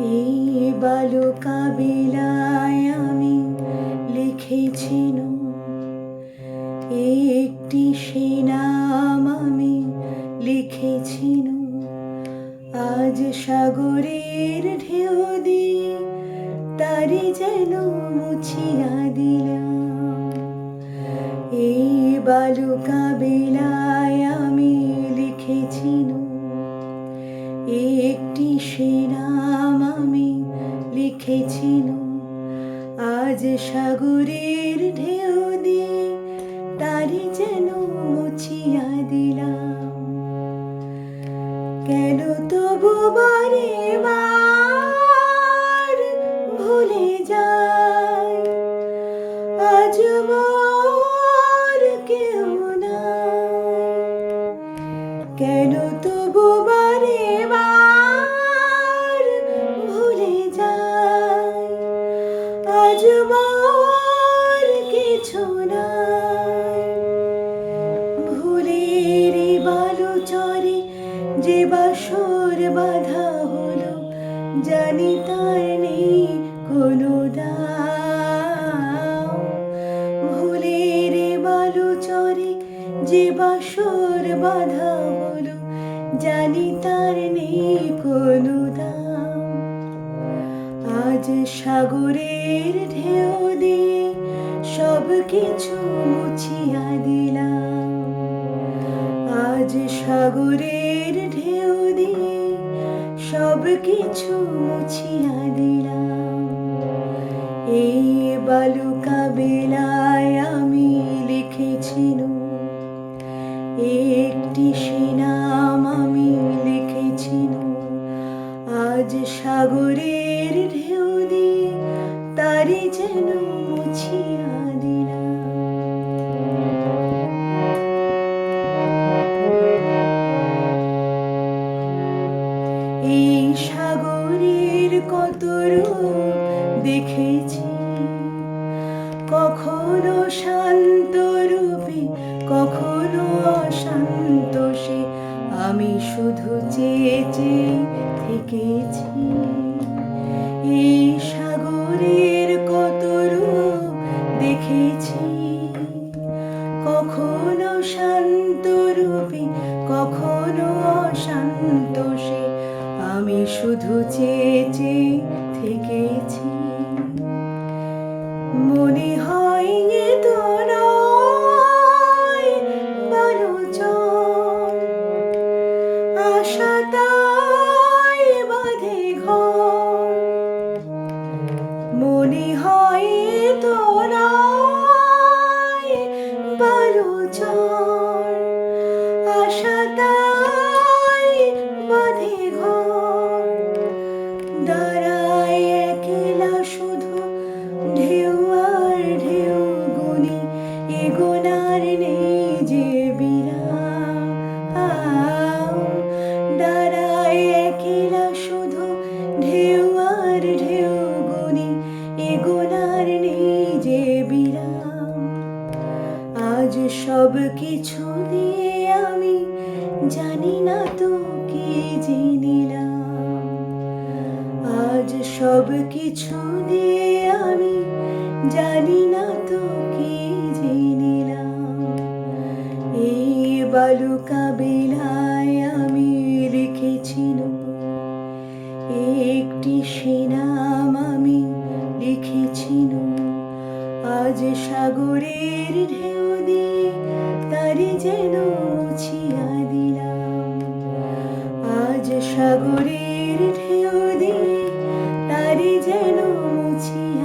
এই বালুকা বিলায় আমি লিখেছিল একটি সে নাম আমি লিখেছিল আজ সাগরের ঢেউ দিয়ে তারি যেন মুছিয়া দিলাম। এই বালুকা বিলায় আমি লিখেছিল একটি সে নাম আমি লিখেছিল আজ সাগরের ঢেউ দিয়ে তারি যেন মুছিয়া দিলাম। কেন তবু বারে বার ভুলে যায় আজ মোর কেউ নাই। কেন তবু বারে বার ভুলে যায় আজ মোর কিছু নাই। ভুলের বালু চরে যে বাসর বাঁধা হলো জানি তার নেই কোনো দাম। ভুলের বালু চরে যে বাসর বাঁধা হলো জানি তার নেই কোনো দাম। আজ সাগরের ঢেউ দিয়ে সব কিছু মুছিয়া দিলাম। আজ সাগরের ঢেউ দিয়ে সব কিছু মুছিয়া দিলাম। এই বালুকা বিলায় আমি লিখেছিল একটি সে নাম আমি লিখেছিল আজ সাগরের ঢেউ দিয়ে তারি যেন মুছিয়া দিলাম। এই সাগরের কত রূপ দেখেছি, কখনো শান্ত রূপে কখনো অশান্ত সে আমি শুধু চেয়ে চেয়ে থেকেছি। এই সাগরের কত রূপ দেখেছি, কখনো শান্ত রূপে কখনো অশান্ত সে আমি শুধু চেয়ে চেয়ে থেকেছি। মনে হয় এ তো নয় বালুচর, আশা তাই বাঁধে ঘর। মনে হয় এ তো নয় বালুচর, আশা তাই বাঁধে ঘর। দাঁড়ায় একলা শুধু ঢেউ আর ঢেউ গুনি, এ গোনার নেই যে বিরাম। দাঁড়ায় একলা শুধু ঢেউ আর ঢেউ গুনি, এ গোনার নেই যে বিরাম। আজ সব কিছু দিয়ে আমি জানি না তো কি জেনিলাম। আজ সব কিছু দিয়ে আমি জানি না তো কি জেনিলাম। এই বালুকা বিলায় আমি লিখেছিল একটি সে নাম আমি লিখেছিল আজ সাগরের ঢেউ দিয়ে তারি যেন মুছিয়া দিলাম। আজ সাগরের ঢেউ দিয়ে তারি যেন মুছিয়া